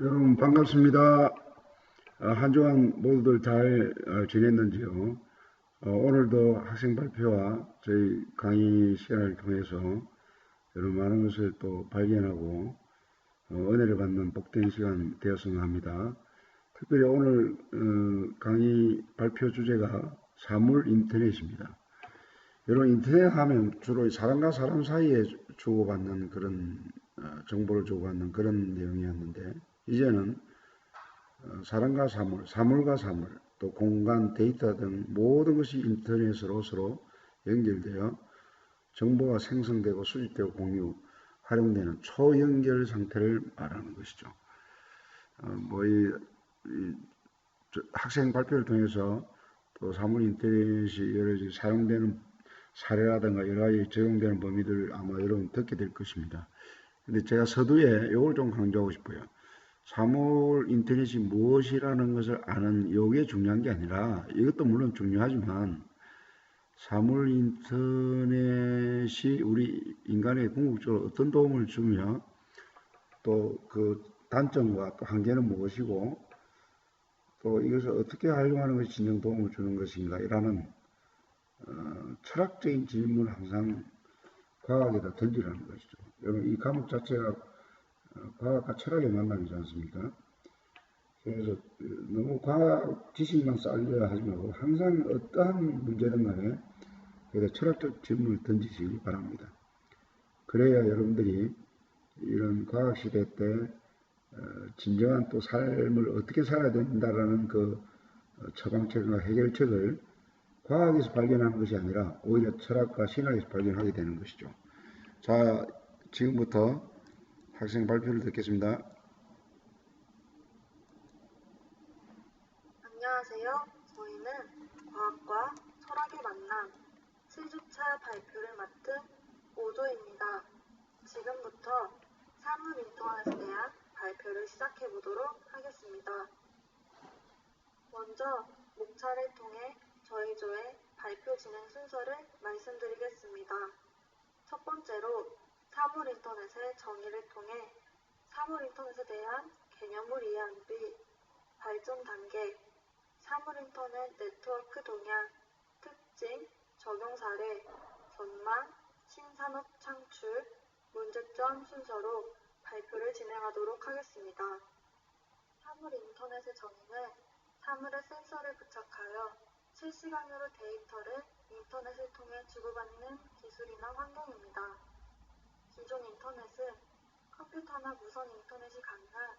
여러분 반갑습니다. 한 주간 모두들 잘 지냈는지요? 오늘도 학생 발표와 저희 강의 시간을 통해서 여러 많은 것을 또 발견하고 은혜를 받는 복된 시간 되었으면 합니다. 특별히 오늘 강의 발표 주제가 사물 인터넷입니다. 여러분 인터넷 하면 주로 사람과 사람 사이에 주고받는 그런 정보를 주고받는 그런 내용이었는데 이제는 사람과 사물, 사물과 사물, 또 공간, 데이터 등 모든 것이 인터넷으로 서로 연결되어 정보가 생성되고 수집되고 공유, 활용되는 초연결 상태를 말하는 것이죠. 학생 발표를 통해서 또 사물 인터넷이 여러 가지 사용되는 사례라든가 여러 가지 적용되는 범위들 아마 여러분 듣게 될 것입니다. 근데 제가 서두에 이걸 좀 강조하고 싶어요. 사물 인터넷이 무엇이라는 것을 아는 이게 중요한 게 아니라 이것도 물론 중요하지만 사물 인터넷이 우리 인간의 궁극적으로 어떤 도움을 주며 또 그 단점과 또 한계는 무엇이고 또 이것을 어떻게 활용하는 것이 진정 도움을 주는 것인가 이라는 철학적인 질문을 항상 과학에다 던지라는 것이죠. 여러분 이 과목 자체가 과학과 철학의 만남이지 않습니까? 그래서 너무 과학 지식만 쌓으려 하지 말고 항상 어떠한 문제든 간에 그래서 철학적 질문을 던지시기 바랍니다. 그래야 여러분들이 이런 과학 시대 때 진정한 또 삶을 어떻게 살아야 된다라는 그 처방책과 해결책을 과학에서 발견하는 것이 아니라 오히려 철학과 신학에서 발견하게 되는 것이죠. 자, 지금부터 학생 발표를 듣겠습니다. 안녕하세요. 저희는 과학과 철학의 만남 7주차 발표를 맡은 오조입니다. 지금부터 사물 인터넷에 대한 발표를 시작해 보도록 하겠습니다. 먼저 목차를 통해 저희 조의 발표 진행 순서를 말씀드리겠습니다. 첫 번째로 사물 인터넷의 정의를 통해 사물 인터넷에 대한 개념을 이해한 뒤 발전 단계, 사물 인터넷 네트워크 동향, 특징, 적용 사례, 전망, 신산업 창출, 문제점 순서로 발표를 진행하도록 하겠습니다. 사물 인터넷의 정의는 사물에 센서를 부착하여 실시간으로 데이터를 인터넷을 통해 주고받는 기술이나 환경입니다. 기존 인터넷은 컴퓨터나 무선 인터넷이 가능한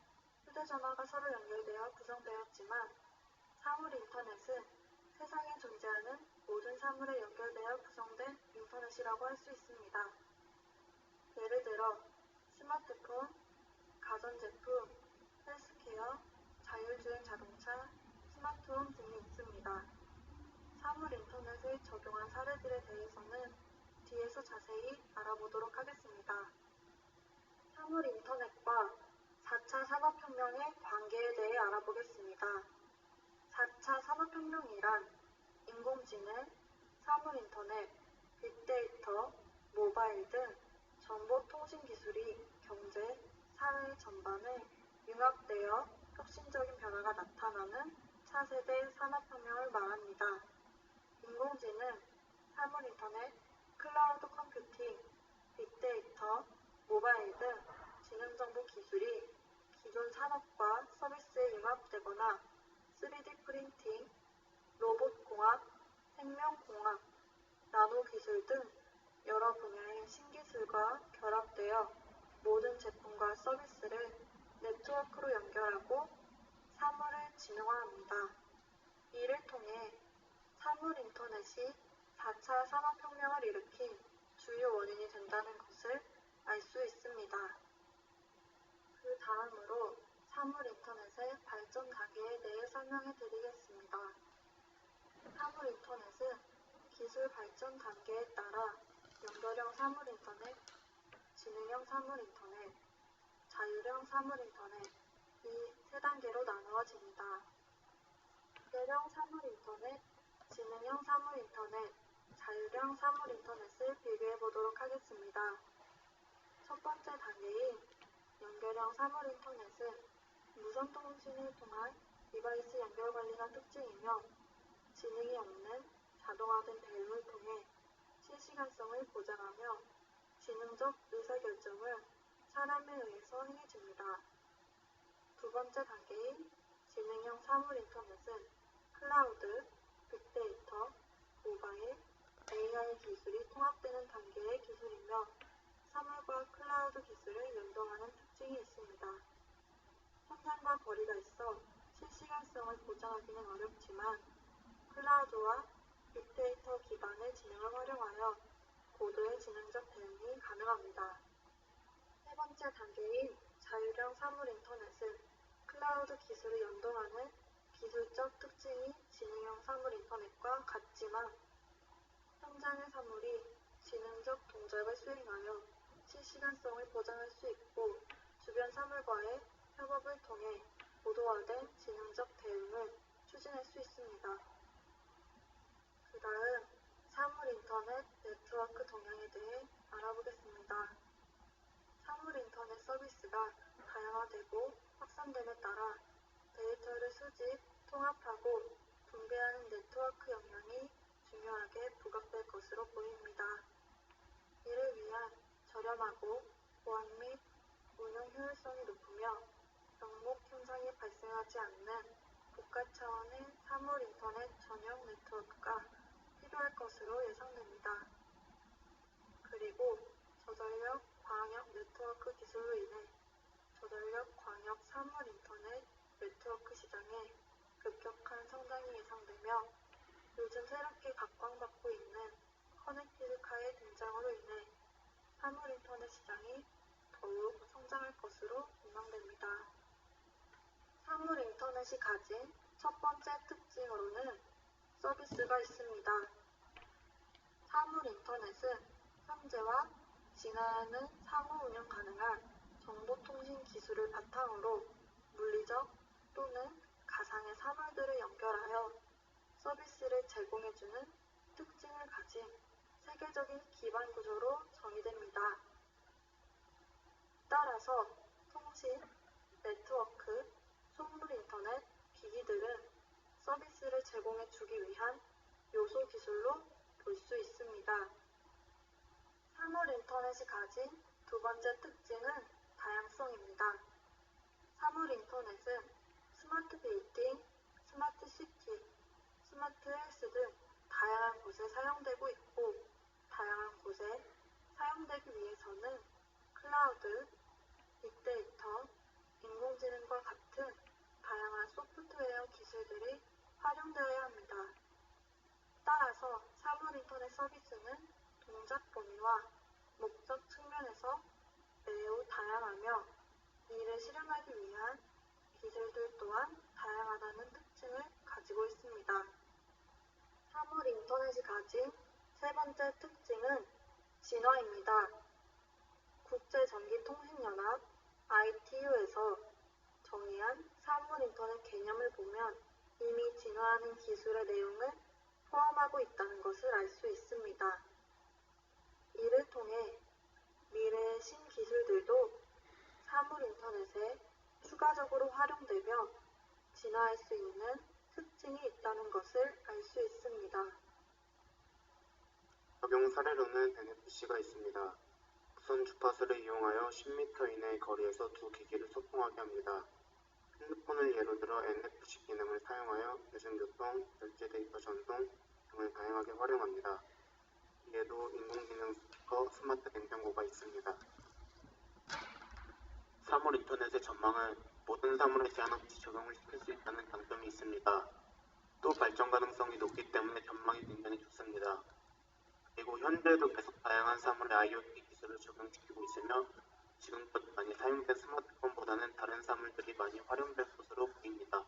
휴대전화가 서로 연결되어 구성되었지만 사물 인터넷은 세상에 존재하는 모든 사물에 연결되어 구성된 인터넷이라고 할 수 있습니다. 예를 들어 스마트폰, 가전제품, 헬스케어, 자율주행 자동차, 스마트홈 등이 있습니다. 사물 인터넷을 적용한 사례들에 대해서는 뒤에서 자세히 알아보도록 하겠습니다. 사물 인터넷과 4차 산업혁명의 관계에 대해 알아보겠습니다. 4차 산업혁명이란 인공지능, 사물인터넷, 빅데이터, 모바일 등 정보통신기술이 경제, 사회 전반에 융합되어 혁신적인 변화가 나타나는 차세대 산업혁명을 말합니다. 인공지능, 사물인터넷, 클라우드 컴퓨팅, 빅데이터, 모바일 등 지능정보 기술이 기존 산업과 서비스에 융합되거나 3D 프린팅, 로봇공학, 생명공학, 나노기술 등 여러 분야의 신기술과 결합되어 모든 제품과 서비스를 네트워크로 연결하고 사물을 진흥화합니다. 이를 통해 사물 인터넷이 4차 산업혁명을 일으킨 주요 원인이 된다는 것을 알 수 있습니다. 그 다음으로 사물 인터넷의 발전 단계에 대해 설명해 드리겠습니다. 사물 인터넷은 기술 발전 단계에 따라 연결형 사물 인터넷, 지능형 사물 인터넷, 자율형 사물 인터넷 이 세 단계로 나누어집니다. 연결형 사물 인터넷, 지능형 사물 인터넷, 자율형 사물 인터넷을 비교해 보도록 하겠습니다. 첫 번째 단계인 연결형 사물 인터넷은 무선통신을 통한 디바이스 연결 관리가 특징이며 지능이 없는 자동화된 대응을 통해 실시간성을 보장하며 지능적 의사결정을 사람에 의해서 행해집니다. 두 번째 단계인 지능형 사물 인터넷은 클라우드, 빅데이터, 모바일, AI 기술이 통합되는 단계의 기술이며 사물과 클라우드 기술을 연동하는 특징이 있습니다. 현장과 거리가 있어 실시간성을 보장하기는 어렵지만 클라우드와 빅데이터 기반의 지능을 활용하여 고도의 지능적 대응이 가능합니다. 세 번째 단계인 자율형 사물 인터넷은 클라우드 기술을 연동하는 기술적 특징이 지능형 사물 인터넷과 같지만 현장의 사물이 지능적 동작을 수행하여 실시간성을 보장할 수 있고 주변 사물과의 협업을 통해 고도화된 지능적 대응을 추진할 수 있습니다. 그 다음 사물 인터넷 네트워크 동향에 대해 알아보겠습니다. 사물 인터넷 서비스가 다양화되고 확산됨에 따라 데이터를 수집, 통합하고 분배하는 네트워크 역량이 중요하게 부각될 것으로 보입니다. 이를 위한 저렴하고 보안 및 운영 효율성이 높으며 병목 현상이 발생하지 않는 국가 차원의 사물 인터넷 전용 네트워크가 필요할 것으로 예상됩니다. 그리고 저전력 광역 네트워크 기술로 인해 저전력 광역 사물 인터넷 네트워크 시장에 급격한 성장이 예상되며 요즘 새롭게 각광받고 있는 커넥티드카의 등장으로 인해 사물 인터넷 시장이 더욱 성장할 것으로 전망됩니다. 사물 인터넷이 가진 첫 번째 특징으로는 서비스가 있습니다. 사물 인터넷은 현재와 진화하는 상호 운영 가능한 정보통신 기술을 바탕으로 물리적 또는 가상의 사물들을 연결하여 서비스를 제공해주는 특징을 가진 세계적인 기반 구조로 정의됩니다. 따라서 통신, 네트워크, 속물 인터넷, 기기들은 서비스를 제공해주기 위한 요소 기술로 볼 수 있습니다. 사물 인터넷이 가진 두 번째 특징은 다양성입니다. 사물 인터넷은 스마트 빌딩, 스마트 시티, 스마트 헬스 등 다양한 곳에 사용되고 있고 다양한 곳에 사용되기 위해서는 클라우드, 빅데이터, 인공지능과 같은 다양한 소프트웨어 기술들이 활용되어야 합니다. 따라서 사물 인터넷 서비스는 동작 범위와 목적 측면에서 매우 다양하며 이를 실현하기 위한 기술들 또한 다양하다는 특징을 가지고 있습니다. 사물 인터넷이 가진 세 번째 특징은 진화입니다. 국제전기통신연합 ITU에서 정의한 사물 인터넷 개념을 보면 이미 진화하는 기술의 내용을 포함하고 있다는 것을 알 수 있습니다. 이를 통해 미래의 신기술들도 사물 인터넷에 추가적으로 활용되며 진화할 수 있는 특징이 있다는 것을 알 수 있습니다. 적용 사례로는 NFC가 있습니다. 무선 주파수를 이용하여 10m 이내의 거리에서 두 기기를 소통하게 합니다. 핸드폰을 예로 들어 NFC 기능을 사용하여 대중교통, 결제 데이터 전송 등을 다양하게 활용합니다. 이에도 인공지능 스피커, 스마트 냉장고가 있습니다. 사물 인터넷의 전망은 모든 사물에 제한 없이 적용을 시킬 수 있다는 장점이 있습니다. 또 발전 가능성이 높기 때문에 전망이 굉장히 좋습니다. 그리고 현재도 계속 다양한 사물에 IoT 기술을 적용시키고 있으며 지금껏 많이 사용된 스마트폰보다는 다른 사물들이 많이 활용될 것으로 보입니다.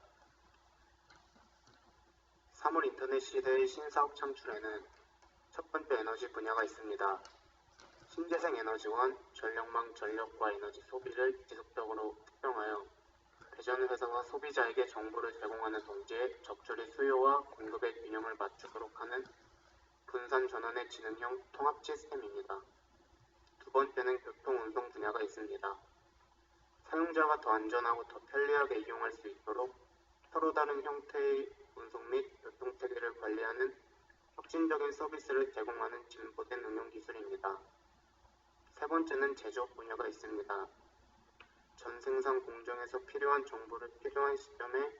사물 인터넷 시대의 신사업 창출에는 첫 번째 에너지 분야가 있습니다. 신재생 에너지원, 전력망 전력과 에너지 소비를 지속적으로 특정하여 대전 회사와 소비자에게 정보를 제공하는 동시에 적절히 수요와 공급의 균형을 맞추도록 하는 분산 전환의 지능형 통합 시스템입니다. 두 번째는 교통 운송 분야가 있습니다. 사용자가 더 안전하고 더 편리하게 이용할 수 있도록 서로 다른 형태의 운송 및 교통체계를 관리하는 혁신적인 서비스를 제공하는 진보된 응용 기술입니다. 세 번째는 제조업 분야가 있습니다. 전 생산 공정에서 필요한 정보를 필요한 시점에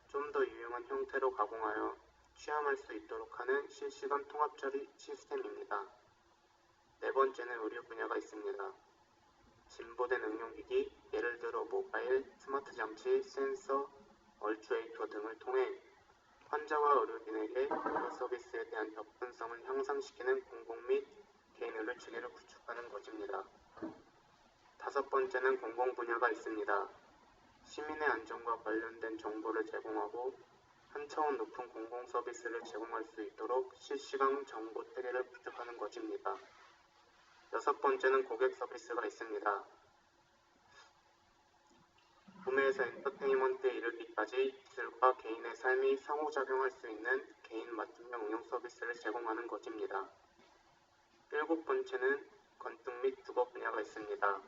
좀 더 유용한 형태로 가공하여 취함할 수 있도록 하는 실시간 통합 처리 시스템입니다. 네 번째는 의료 분야가 있습니다. 진보된 응용기기, 예를 들어 모바일, 스마트 장치, 센서, 얼추에이터 등을 통해 환자와 의료진에게 의료 서비스에 대한 접근성을 향상시키는 공공 및 개인 의료 체계를 구축하는 것입니다. 다섯 번째는 공공 분야가 있습니다. 시민의 안전과 관련된 정보를 제공하고 한 차원 높은 공공 서비스를 제공할 수 있도록 실시간 정보 체계를 구축하는 것입니다. 여섯 번째는 고객 서비스가 있습니다. 구매에서 엔터테인먼트에 이르기까지 기술과 개인의 삶이 상호작용할 수 있는 개인 맞춤형 응용 서비스를 제공하는 것입니다. 일곱 번째는 건축 및 주거 분야가 있습니다.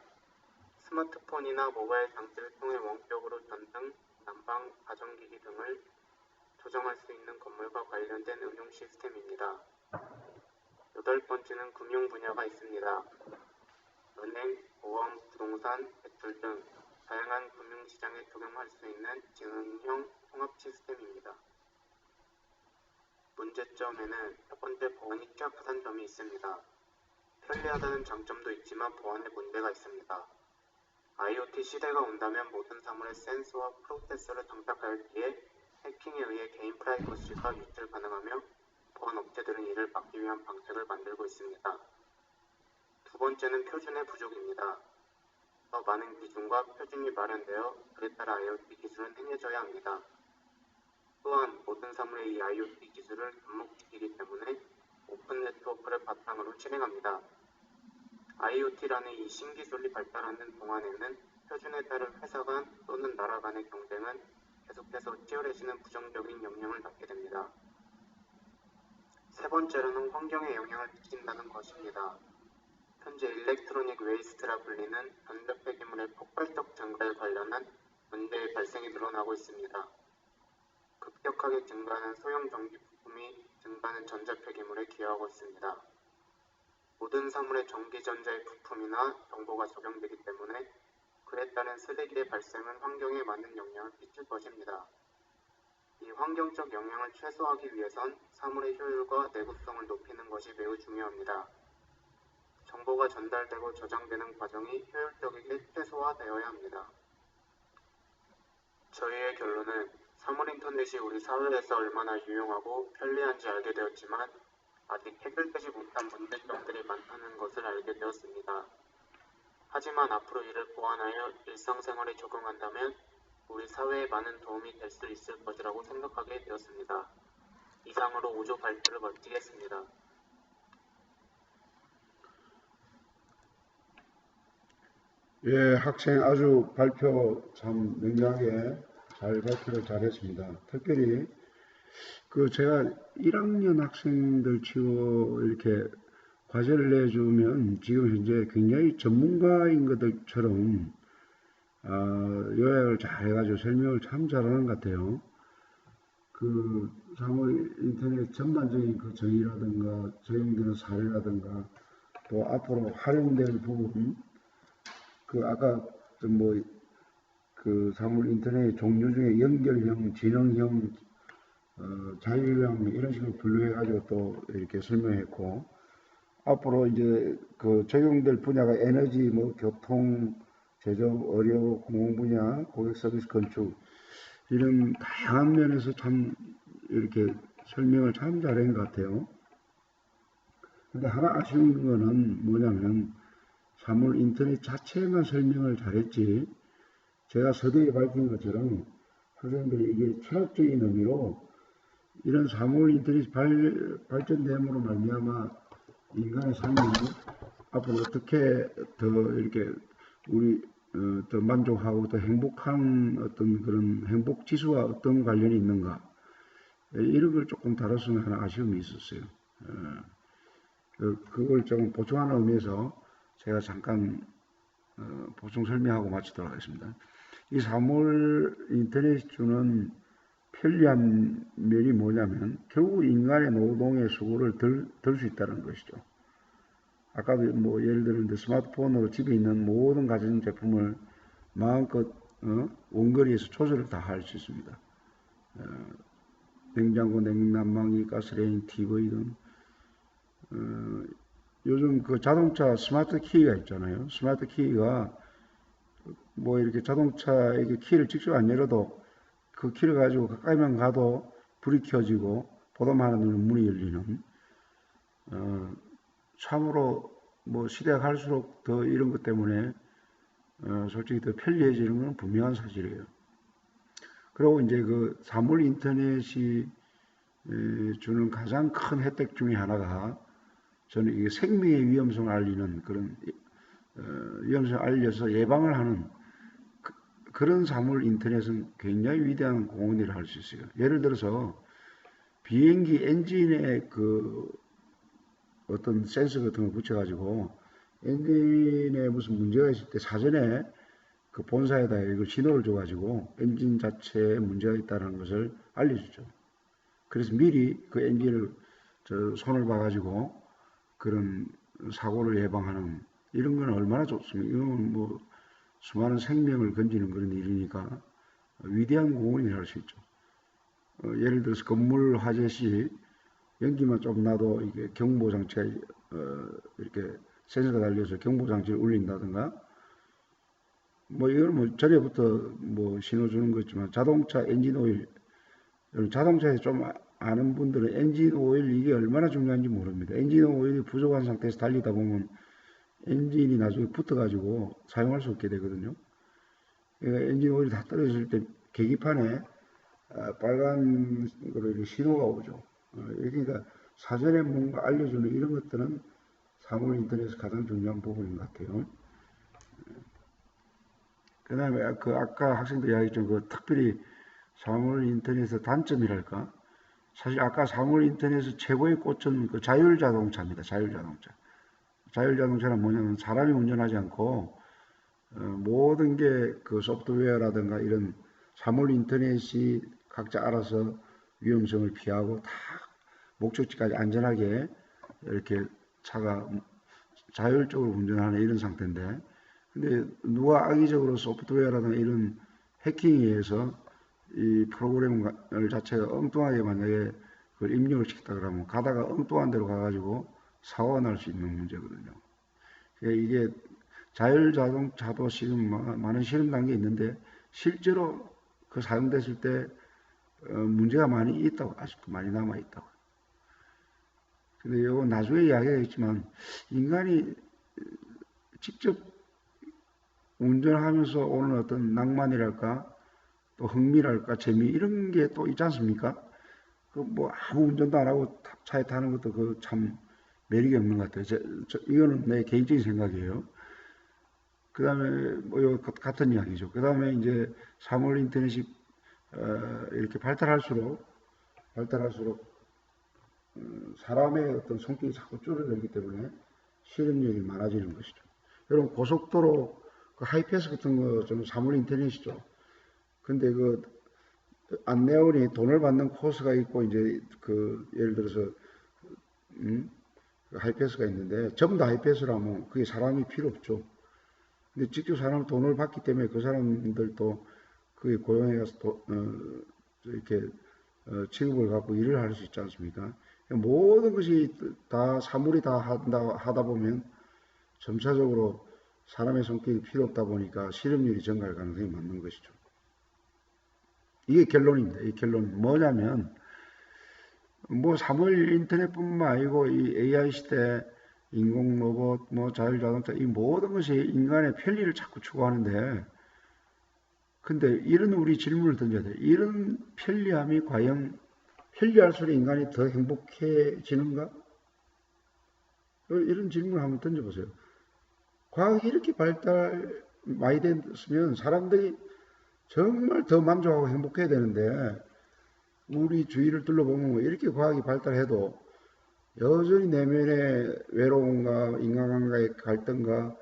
스마트폰이나 모바일 장치를 통해 원격으로 전등, 난방, 가전기기 등을 조정할 수 있는 건물과 관련된 응용 시스템입니다. 여덟 번째는 금융 분야가 있습니다. 은행, 보험, 부동산, 대출 등 다양한 금융시장에 적용할 수 있는 지능형 통합 시스템입니다. 문제점에는 첫 번째 보안이 취약하다는 점이 있습니다. 편리하다는 장점도 있지만 보안에 문제가 있습니다. IoT 시대가 온다면 모든 사물에 센서와 프로세서를 장착하였기에 해킹에 의해 개인 프라이버시가 유출 가능하며 보안 업체들은 이를 막기 위한 방책을 만들고 있습니다. 두 번째는 표준의 부족입니다. 더 많은 기준과 표준이 마련되어 그에 따라 IoT 기술은 행해져야 합니다. 또한 모든 사물에 이 IoT 기술을 접목시키기 때문에 오픈 네트워크를 바탕으로 실행합니다. IoT라는 이 신기술이 발달하는 동안에는 표준에 따른 회사 간 또는 나라 간의 경쟁은 계속해서 치열해지는 부정적인 영향을 받게 됩니다. 세 번째로는 환경에 영향을 미친다는 것입니다. 현재 일렉트로닉 웨이스트라 불리는 전자 폐기물의 폭발적 증가에 관련한 문제의 발생이 늘어나고 있습니다. 급격하게 증가하는 소형 전기 부품이 증가하는 전자 폐기물에 기여하고 있습니다. 모든 사물에 전기전자의 부품이나 정보가 적용되기 때문에 그에 따른 쓰레기의 발생은 환경에 많은 영향을 끼칠 것입니다. 이 환경적 영향을 최소화하기 위해선 사물의 효율과 내구성을 높이는 것이 매우 중요합니다. 정보가 전달되고 저장되는 과정이 효율적이게 최소화되어야 합니다. 저희의 결론은 사물 인터넷이 우리 사회에서 얼마나 유용하고 편리한지 알게 되었지만 아직 해결되지 못한 문제점들이 많다는 것을 알게 되었습니다. 하지만 앞으로 이를 보완하여 일상생활에 적용한다면 우리 사회에 많은 도움이 될 수 있을 것이라고 생각하게 되었습니다. 이상으로 5조 발표를 마치겠습니다. 예, 학생 아주 발표 참 명료하게 잘 발표를 잘했습니다. 특별히 제가 1학년 학생들 치고 이렇게 과제를 내주면 지금 현재 굉장히 전문가인 것들처럼 요약을 잘 해가지고 설명을 참 잘하는 것 같아요. 사물 인터넷 전반적인 그 정의라든가 적용되는 사례라든가 또 앞으로 활용될 부분 아까 사물 인터넷 종류 중에 연결형, 지능형, 자율형 이런 식으로 분류해가지고 또 이렇게 설명했고 앞으로 이제 적용될 분야가 에너지, 교통, 제조업, 의료, 공공 분야, 고객 서비스 건축 이런 다양한 면에서 참 이렇게 설명을 참 잘한 것 같아요. 근데 하나 아쉬운 거는 뭐냐면 사물 인터넷 자체만 설명을 잘했지 제가 서두에 밝힌 것처럼 학생들이 이게 철학적인 의미로 이런 사물 인터넷 발전됨으로 말미암아 인간의 삶이 앞으로 어떻게 더 이렇게 우리 더 만족하고 더 행복한 어떤 그런 행복 지수와 어떤 관련이 있는가 이런 걸 조금 다뤘으면 하는 아쉬움이 있었어요. 그걸 좀 보충하는 의미에서 제가 잠깐 보충 설명하고 마치도록 하겠습니다. 이 사물 인터넷이 주는 편리한 면이 뭐냐면 결국 인간의 노동의 수고를 덜 수 있다는 것이죠. 아까도 뭐 예를 들었는데 스마트폰으로 집에 있는 모든 가전제품을 마음껏 원거리에서 조절을 다 할 수 있습니다. 냉장고, 냉난방기, 가스레인지, TV 등 요즘 그 자동차 스마트 키가 있잖아요. 스마트 키가 뭐 이렇게 자동차에게 키를 직접 안 열어도 그 키를 가지고 가까이만 가도 불이 켜지고 보다만 하는 문이 열리는 참으로 뭐 시대가 갈수록 더 이런 것 때문에 솔직히 더 편리해지는 건 분명한 사실이에요. 그리고 이제 그 사물 인터넷이 주는 가장 큰 혜택 중에 하나가 저는 이게 생명의 위험성을 알리는 그런 위험성을 알려서 예방을 하는 그런 사물 인터넷은 굉장히 위대한 공헌을 할 수 있어요. 예를 들어서 비행기 엔진에 그 어떤 센서 같은 걸 붙여가지고 엔진에 무슨 문제가 있을 때 사전에 그 본사에다 이걸 신호를 줘가지고 엔진 자체에 문제가 있다는 것을 알려주죠. 그래서 미리 그 엔진을 손을 봐가지고 그런 사고를 예방하는 이런 건 얼마나 좋습니까? 이건 뭐 수많은 생명을 건지는 그런 일이니까 위대한 공헌을 할 수 있죠. 예를 들어서 건물 화재 시 연기만 좀 나도 이게 경보장치가 이렇게 센서가 달려서 경보장치를 울린다든가 뭐 이건 뭐 전에부터 뭐 신호 주는 거지만 자동차 엔진 오일 자동차에 좀 아는 분들은 엔진 오일 이게 얼마나 중요한지 모릅니다. 엔진 오일이 부족한 상태에서 달리다 보면 엔진이 나중에 붙어가지고 사용할 수 없게 되거든요. 그러니까 엔진 오일이 다 떨어졌을 때 계기판에 빨간 거로 신호가 오죠. 그러니까 사전에 뭔가 알려주는 이런 것들은 사물 인터넷에서 가장 중요한 부분인 것 같아요. 그 다음에 그 아까 학생들 이야기했던 그 특별히 사물 인터넷의 단점이랄까? 사실 아까 사물 인터넷의 최고의 꽃은 그 자율자동차입니다. 자율자동차. 자율자동차는 뭐냐면 사람이 운전하지 않고 모든 게 그 소프트웨어라든가 이런 사물 인터넷이 각자 알아서 위험성을 피하고 다 목적지까지 안전하게 이렇게 차가 자율적으로 운전하는 이런 상태인데 근데 누가 악의적으로 소프트웨어라든가 이런 해킹에 의해서 이 프로그램 자체가 엉뚱하게 만약에 그걸 입력을 시켰다 그러면 가다가 엉뚱한 데로 가가지고 사고가 날 수 있는 문제거든요. 그러니까 이게 자율자동차도 지금 많은 실험 단계에 있는데 실제로 그 사용됐을 때 문제가 많이 있다고 아직도 많이 남아 있다고. 근데 이거 나중에 이야기하겠지만 인간이 직접 운전하면서 오는 어떤 낭만이랄까 또 흥미랄까 재미 이런 게 또 있지 않습니까? 그 뭐 아무 운전도 안 하고 차에 타는 것도 그 참 매력이 없는 것 같아요. 이거는 내 개인적인 생각이에요. 그 다음에 뭐 같은 이야기죠. 그 다음에 이제 사물 인터넷이 이렇게 발달할수록 사람의 어떤 성격이 자꾸 줄어들기 때문에 실험률이 많아지는 것이죠. 여러분 고속도로 그 하이패스 같은 거 좀 사물 인터넷이죠. 근데 그 안내원이 돈을 받는 코스가 있고 이제 그 예를 들어서 그 하이패스가 있는데 전부 다 하이패스라면 그게 사람이 필요 없죠. 근데 직접 사람 돈을 받기 때문에 그 사람들도 그게 고용해 가서 이렇게 취급을 갖고 일을 할 수 있지 않습니까? 모든 것이 다 사물이 다 하다 보면 점차적으로 사람의 성격이 필요 없다 보니까 실업률이 증가할 가능성이 많은 것이죠. 이게 결론입니다. 이 결론 뭐냐면 뭐 사물 인터넷뿐만 아니고 이 AI 시대 인공 로봇 뭐 자율자동차 이 모든 것이 인간의 편리를 자꾸 추구하는데 근데 이런 우리 질문을 던져야 돼요. 이런 편리함이 과연 편리할수록 인간이 더 행복해지는가? 이런 질문을 한번 던져보세요. 과학이 이렇게 발달 많이 됐으면 사람들이 정말 더 만족하고 행복해야 되는데 우리 주위를 둘러보면 이렇게 과학이 발달해도 여전히 내면의 외로움과 인간관계의 갈등과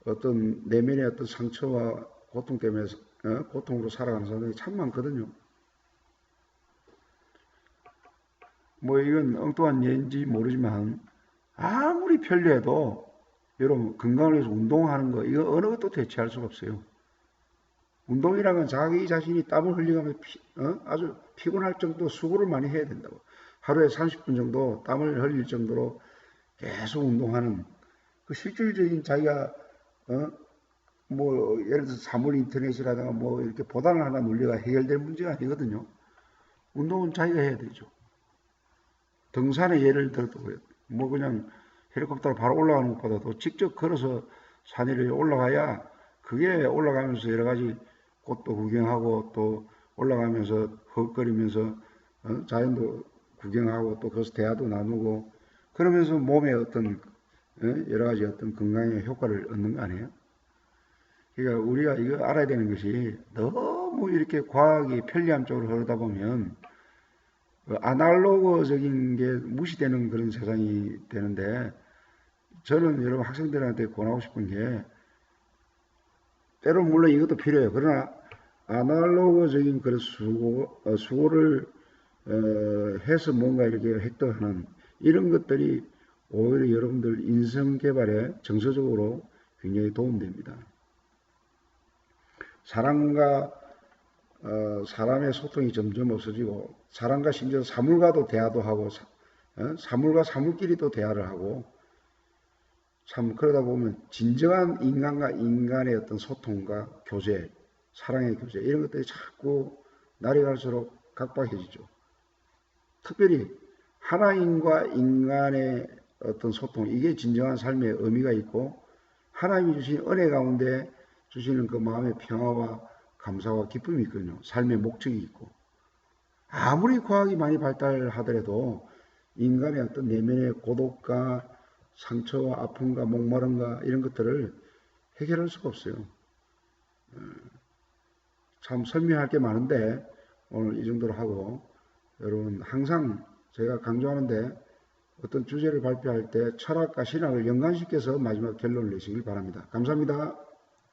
어떤 내면의 어떤 상처와 고통 때문에 고통으로 살아가는 사람들이 참 많거든요. 뭐 이건 엉뚱한 예인지 모르지만 아무리 편리해도 여러분 건강을 위해서 운동하는 거 이거 어느 것도 대체할 수가 없어요. 운동이라는 건 자기 자신이 땀을 흘리면 아주 피곤할 정도 수고를 많이 해야 된다고. 하루에 30분 정도 땀을 흘릴 정도로 계속 운동하는 그 실질적인 자기가 뭐 예를 들어서 사물 인터넷이라든가 뭐 이렇게 보단을 하나 눌려가 해결될 문제가 아니거든요. 운동은 자기가 해야 되죠. 등산의 예를 들어도 그래요. 뭐 그냥 헬리콥터로 바로 올라가는 것보다도 직접 걸어서 산 위를 올라가야 그게 올라가면서 여러 가지 꽃도 구경하고 또 올라가면서 헉거리면서 자연도 구경하고 또 거기서 대화도 나누고 그러면서 몸에 어떤 여러 가지 어떤 건강의 효과를 얻는 거 아니에요? 그러니까 우리가 이거 알아야 되는 것이 너무 이렇게 과학이 편리함 쪽으로 흐르다 보면 아날로그적인 게 무시되는 그런 세상이 되는데 저는 여러분 학생들한테 권하고 싶은 게 때론 물론 이것도 필요해요. 그러나 아날로그적인 그런 수고를 해서 뭔가 이렇게 획득하는 이런 것들이 오히려 여러분들 인성 개발에 정서적으로 굉장히 도움됩니다. 사람과 사람의 소통이 점점 없어지고 사람과 심지어 사물과도 대화도 하고 사물과 사물끼리도 대화를 하고 참 그러다 보면 진정한 인간과 인간의 어떤 소통과 교제, 사랑의 교제 이런 것들이 자꾸 날이 갈수록 각박해지죠. 특별히 하나님과 인간의 어떤 소통 이게 진정한 삶의 의미가 있고 하나님이 주신 은혜 가운데 주시는 그 마음의 평화와 감사와 기쁨이 있거든요. 삶의 목적이 있고 아무리 과학이 많이 발달하더라도 인간의 어떤 내면의 고독과 상처와 아픔과 목마름과 이런 것들을 해결할 수가 없어요. 참 설명할 게 많은데 오늘 이 정도로 하고 여러분 항상 제가 강조하는데 어떤 주제를 발표할 때 철학과 신학을 연관시켜서 마지막 결론을 내시길 바랍니다. 감사합니다.